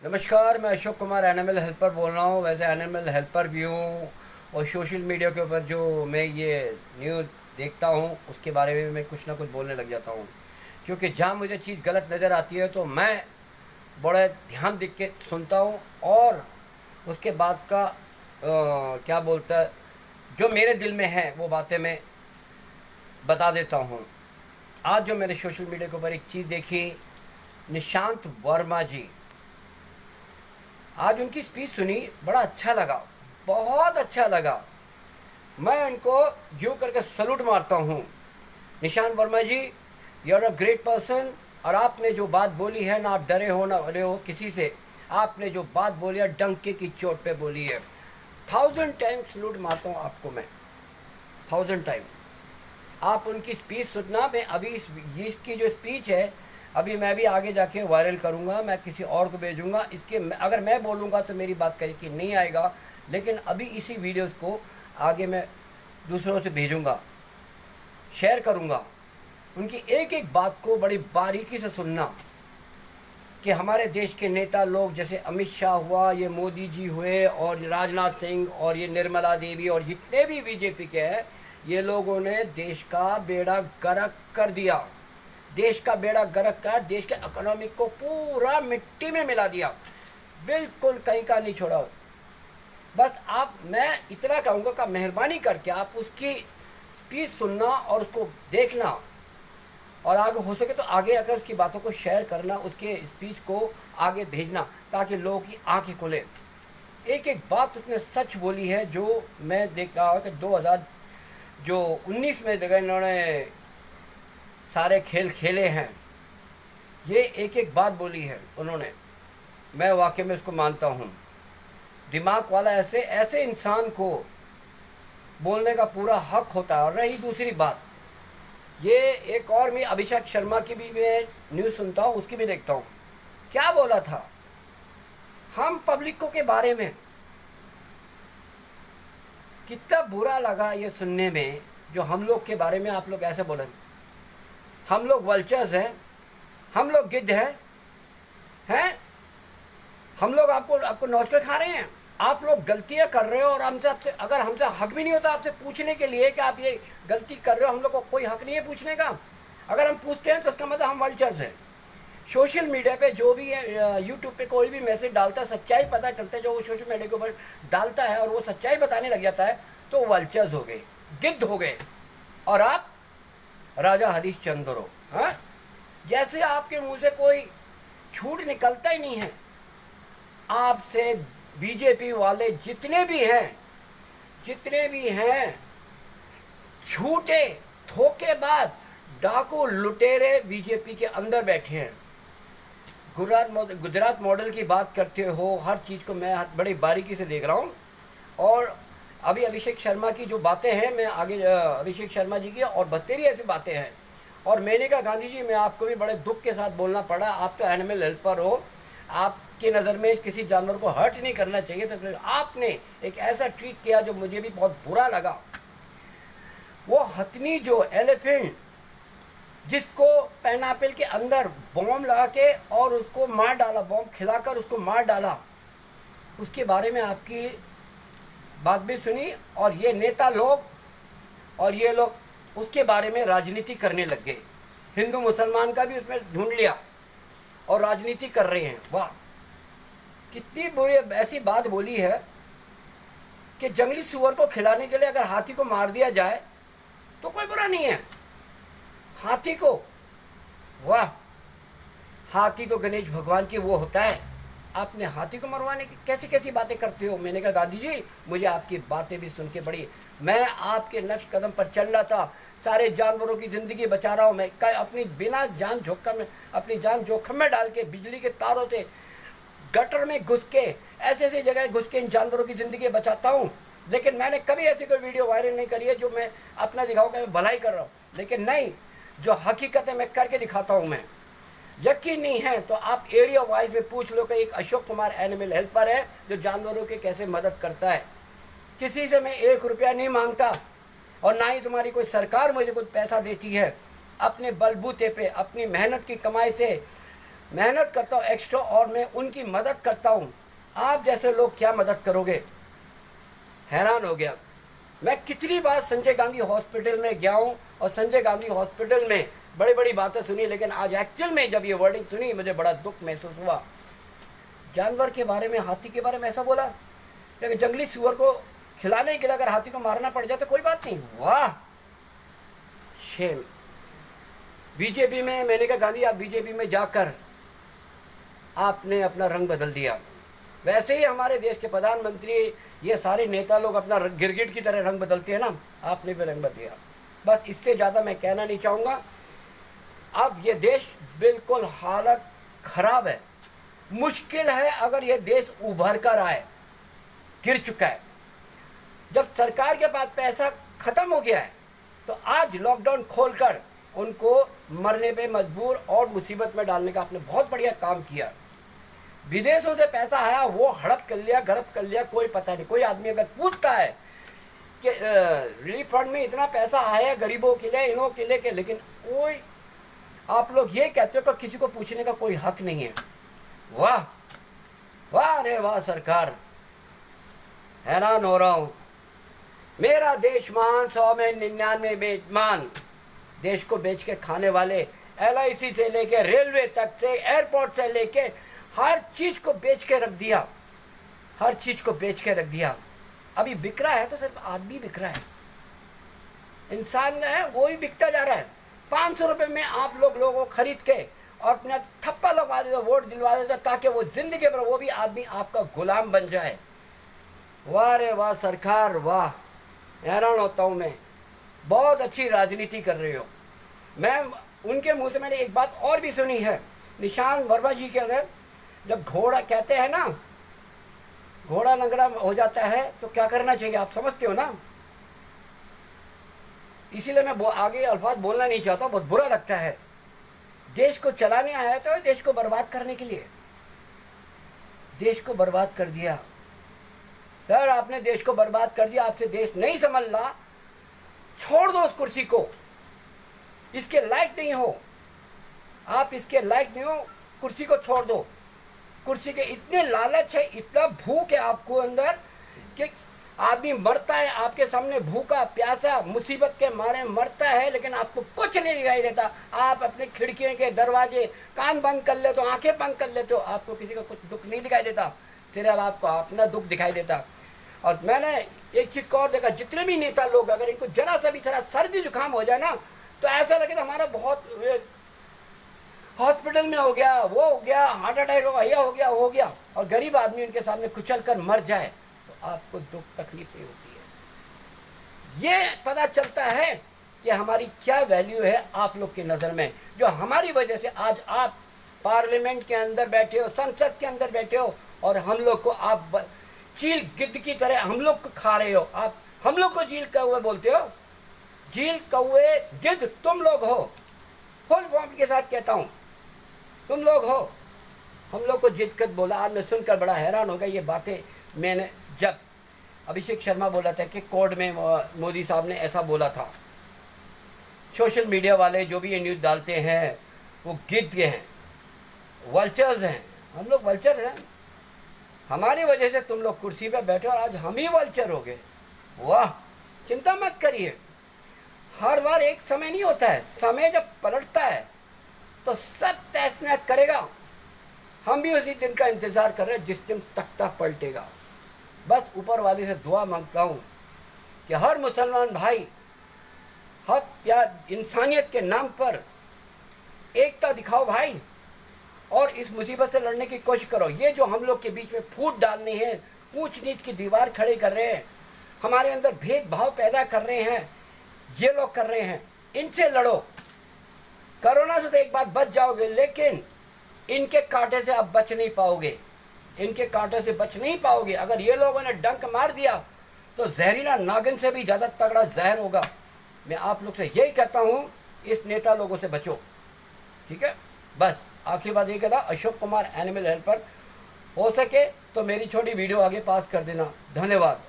नमस्कार, मैं Ashok Kumar animal helper बोल रहा हूँ। वैसे एनिमल हेल्पर भी हूँ और सोशल मीडिया के ऊपर जो मैं ये न्यूज़ देखता हूँ उसके बारे में मैं कुछ ना कुछ बोलने लग जाता हूँ, क्योंकि जहाँ मुझे चीज़ गलत नज़र आती है तो मैं बड़े ध्यान देख के सुनता हूँ और उसके बाद का क्या बोलता है, जो मेरे दिल में है वो बातें मैं बता देता हूँ। आज जो मैंने सोशल मीडिया के ऊपर एक चीज़ देखी, निशांत वर्मा जी, आज उनकी स्पीच सुनी, बड़ा अच्छा लगा, बहुत अच्छा लगा। मैं उनको यूँ करके सलूट मारता हूँ। Nishant Verma ji, you are a great person. और आपने जो बात बोली है ना, आप डरे हो ना डरे हो किसी से, आपने जो बात बोली है डंके की चोट पे बोली है। 1000 टाइम सलूट मारता हूँ आपको मैं, 1000 टाइम। आप उनकी स्पीच सुनना। मैं अभी इसकी जो स्पीच है अभी मैं भी आगे जाके वायरल करूँगा, मैं किसी और को भेजूँगा। इसके अगर मैं बोलूँगा तो मेरी बात कहीं कि नहीं आएगा, लेकिन अभी इसी वीडियोस को आगे मैं दूसरों से भेजूँगा, शेयर करूँगा। उनकी एक एक बात को बड़ी बारीकी से सुनना कि हमारे देश के नेता लोग जैसे अमित शाह हुआ, ये मोदी जी हुए और राजनाथ सिंह और ये निर्मला देवी और जितने भी बीजेपी के हैं, ये लोगों ने देश का बेड़ा गर्क कर दिया। देश का बेड़ा गर्क कर देश के इकोनॉमिक को पूरा मिट्टी में मिला दिया, बिल्कुल कहीं का नहीं छोड़ा। बस मैं इतना कहूँगा कि मेहरबानी करके आप उसकी स्पीच सुनना और उसको देखना और आगे हो सके तो आगे अगर उसकी बातों को शेयर करना, उसके स्पीच को आगे भेजना ताकि लोगों की आंखें खुले। एक एक बात उसने सच बोली है जो मैं देख रहा हूँ कि 2019 में जगह इन्होंने सारे खेल खेले हैं, ये एक एक बात बोली है उन्होंने। मैं वाकई में उसको मानता हूँ। दिमाग वाला ऐसे ऐसे इंसान को बोलने का पूरा हक होता है। और रही दूसरी बात, ये एक और मैं अभिषेक शर्मा की भी मैं न्यूज़ सुनता हूँ, उसकी भी देखता हूँ। क्या बोला था हम पब्लिकों के बारे में, कितना बुरा लगा ये सुनने में। जो हम लोग के बारे में आप लोग ऐसे बोले, हम लोग वल्चर्स हैं, हम लोग गिद्ध हैं, हम लोग आपको नोच कर खा रहे हैं। आप लोग गलतियां कर रहे हो और आपसे अगर हमसे हक भी नहीं होता आपसे पूछने के लिए कि आप ये गलती कर रहे हो, हम लोग को कोई हक नहीं है पूछने का। अगर हम पूछते हैं तो उसका मतलब हम वल्चर्स हैं। सोशल मीडिया पे जो भी है, यूट्यूब पे कोई भी मैसेज डालता है, सच्चाई पता चलता है, जो वो सोशल मीडिया के ऊपर डालता है और वो सच्चाई बताने लग जाता है, तो वल्चर्स हो गए, गिद्ध हो गए। और आप राजा हरिश्चंद्र हो। हाँ, जैसे आपके मुंह से कोई झूठ निकलता ही नहीं है। आपसे बीजेपी वाले जितने भी हैं झूठे धोखेबाज डाकू लुटेरे बीजेपी के अंदर बैठे हैं। गुजरात मॉडल की बात करते हो, हर चीज़ को मैं बड़ी बारीकी से देख रहा हूँ। और अभी अभिषेक शर्मा की जो बातें हैं, मैं आगे अभिषेक शर्मा जी की और बतेरी ऐसी बातें हैं। और मैंने कहा गांधी जी, मैं आपको भी बड़े दुख के साथ बोलना पड़ा, आप तो एनिमल हेल्पर हो, आपकी नज़र में किसी जानवर को हर्ट नहीं करना चाहिए, तो आपने एक ऐसा ट्रीट किया जो मुझे भी बहुत बुरा लगा। वो हथनी जो एलिफेंट जिसको पाइनएप्पल के अंदर बॉम्ब लगा के और उसको मार डाला, बॉम्ब खिलाकर उसको मार डाला, उसके बारे में आपकी बात भी सुनी। और ये नेता लोग और ये लोग उसके बारे में राजनीति करने लग गए। हिंदू मुसलमान का भी उसमें ढूंढ लिया और राजनीति कर रहे हैं। वाह, कितनी बुरी ऐसी बात बोली है कि जंगली सुअर को खिलाने के लिए अगर हाथी को मार दिया जाए तो कोई बुरा नहीं है। हाथी को, वाह, हाथी तो गणेश भगवान की वो होता है, आपने हाथी को मरवाने की कैसी कैसी बातें करते हो। मैंने कहा गांधी जी, मुझे आपकी बातें भी सुन के बड़ी, मैं आपके नक्श कदम पर चल रहा था, सारे जानवरों की ज़िंदगी बचा रहा हूँ मैं, अपनी बिना जान जोखिम में, अपनी जान जोखिम में डाल के बिजली के तारों से गटर में घुस के ऐसे ऐसी जगह घुस के इन जानवरों की ज़िंदगी बचाता हूँ। लेकिन मैंने कभी ऐसी कोई वीडियो वायरल नहीं करी है जो मैं अपना दिखाऊँ कि मैं भलाई कर रहा हूँ। लेकिन नहीं, जो हकीकत है मैं करके दिखाता हूँ। मैं यकीन नहीं है तो आप एरिया वाइज में पूछ लो कि एक अशोक कुमार एनिमल हेल्पर है जो जानवरों की कैसे मदद करता है। किसी से मैं 1 रुपया नहीं मांगता और ना ही तुम्हारी कोई सरकार मुझे कुछ पैसा देती है। अपने बलबूते पे, अपनी मेहनत की कमाई से मेहनत करता हूँ एक्स्ट्रा और मैं उनकी मदद करता हूँ। आप जैसे लोग क्या मदद करोगे? हैरान हो गया। मैं कितनी बार संजय गांधी हॉस्पिटल में गया हूँ और संजय गांधी हॉस्पिटल में बड़ी बड़ी बातें सुनी, लेकिन आज एक्चुअल में जब ये वर्डिंग सुनी मुझे बड़ा दुख महसूस हुआ। जानवर के बारे में, हाथी के बारे में ऐसा बोला, लेकिन जंगली सुअर को खिलाने के लिए अगर हाथी को मारना पड़ जाए तो कोई बात नहीं। वाह, शेम। बीजेपी में, मैंने कहा गांधी आप बीजेपी में जाकर आपने अपना रंग बदल दिया। वैसे ही हमारे देश के प्रधानमंत्री, ये सारे नेता लोग अपना गिरगिट की तरह रंग बदलते हैं ना, आपने भी रंग बदल दिया। बस इससे ज़्यादा मैं कहना नहीं चाहूँगा। अब ये देश बिल्कुल हालत खराब है, मुश्किल है अगर ये देश उभर कर आए, गिर चुका है। जब सरकार के पास पैसा खत्म हो गया है तो आज लॉकडाउन खोलकर उनको मरने पे मजबूर और मुसीबत में डालने का आपने बहुत बढ़िया काम किया। विदेशों से पैसा आया, वो हड़प कर लिया, गड़प कर लिया, कोई पता नहीं। कोई आदमी अगर पूछता है कि रिलीफ फंड में इतना पैसा आया है गरीबों के लिए, इनों के लिए, लेकिन कोई, आप लोग ये कहते हो कि किसी को पूछने का कोई हक नहीं है। वाह वाह रे वाह सरकार, हैरान हो रहा हूँ। मेरा देश महान, 100 में 99 बेईमान। देश को बेच के खाने वाले, LIC से लेके रेलवे तक से, एयरपोर्ट से लेके हर चीज को बेच के रख दिया, हर चीज को बेच के रख दिया। अभी बिक रहा है तो सिर्फ आदमी बिक रहा है, इंसान का है वो ही बिकता जा रहा है। 500 रुपये में आप लोगों को खरीद के और अपना थप्पा लगवा देते, वोट दिलवा देते, ताकि वो जिंदगी भर वो भी आदमी आपका गुलाम बन जाए। वाह रे वाह सरकार, वाह, हैरान होता हूँ मैं। बहुत अच्छी राजनीति कर रहे हो। मैं उनके मुंह से मैंने एक बात और भी सुनी है, निशांत वर्मा जी के अंदर, जब घोड़ा कहते हैं ना, घोड़ा लंगड़ा हो जाता है तो क्या करना चाहिए, आप समझते हो ना। इसीलिए मैं आगे अल्फाज बोलना नहीं चाहता, बहुत बुरा लगता है। देश को चलाने आया तो देश को बर्बाद करने के लिए, देश को बर्बाद कर दिया। सर आपने देश को बर्बाद कर दिया, आपसे देश नहीं संभल रहा, छोड़ दो उस कुर्सी को, इसके लायक नहीं हो आप, इसके लायक नहीं हो, कुर्सी को छोड़ दो। कुर्सी के इतने लालच है, इतना भूख है आपको अंदर कि आदमी मरता है आपके सामने, भूखा प्यासा मुसीबत के मारे मरता है, लेकिन आपको कुछ नहीं दिखाई देता। आप अपने खिड़कियों के दरवाजे कान बंद कर लेते हो, आंखें बंद कर लेते हो, आपको किसी का कुछ दुख नहीं दिखाई देता, सिर्फ आपको अपना दुख दिखाई देता। और मैंने एक चीज़ को और देखा, जितने भी नेता लोग अगर इनको जरा सा भी सर्दी जुकाम हो जाए ना तो ऐसा लगे तो हमारा बहुत हॉस्पिटल में हो गया, वो हो गया, हार्ट अटैक हो गया, यह हो गया, वो हो गया, और गरीब आदमी उनके सामने कुचल कर मर जाए तो आपको दुख तकलीफ नहीं होती है। ये पता चलता है कि हमारी क्या वैल्यू है आप लोग की नज़र में, जो हमारी वजह से आज आप पार्लियामेंट के अंदर बैठे हो, संसद के अंदर बैठे हो, और हम लोग को आप चील गिद्ध की तरह हम लोग को खा रहे हो। आप हम लोग को चील कौवे बोलते हो, चील कौवे गिद्ध तुम लोग हो, फुल फॉर्म के साथ कहता हूँ, तुम लोग हो। हम लोग को जिद बोला, आज मैं सुनकर बड़ा हैरान हो गया ये बातें। मैंने जब अभिषेक शर्मा बोला था कि कोर्ट में मोदी साहब ने ऐसा बोला था, सोशल मीडिया वाले जो भी ये न्यूज़ डालते हैं वो गिद्ध हैं, वल्चर्स हैं। हम लोग वल्चर हैं, हमारी वजह से तुम लोग कुर्सी पे बैठे और आज हम ही वल्चर हो गए। वाह, चिंता मत करिए, हर बार एक समय नहीं होता है, समय जब पलटता है तो सब तहस नहस करेगा। हम भी उसी दिन का इंतज़ार कर रहे हैं जिस दिन तख्ता पलटेगा। बस ऊपर वाले से दुआ मांगता हूँ कि हर मुसलमान भाई हक या इंसानियत के नाम पर एकता दिखाओ भाई, और इस मुसीबत से लड़ने की कोशिश करो। ये जो हम लोग के बीच में फूट डालने हैं, ऊंच नीच की दीवार खड़े कर रहे हैं, हमारे अंदर भेदभाव पैदा कर रहे हैं, ये लोग कर रहे हैं, इनसे लड़ो। कोरोना से तो एक बार बच जाओगे, लेकिन इनके कांटे से आप बच नहीं पाओगे, इनके कांटे से बच नहीं पाओगे। अगर ये लोगों ने डंक मार दिया तो जहरीला नागिन से भी ज़्यादा तगड़ा जहर होगा। मैं आप लोग से यही कहता हूँ, इस नेता लोगों से बचो, ठीक है। बस आखिरी बात ये कहता, अशोक कुमार एनिमल हेल्पर, हो सके तो मेरी छोटी वीडियो आगे पास कर देना। धन्यवाद।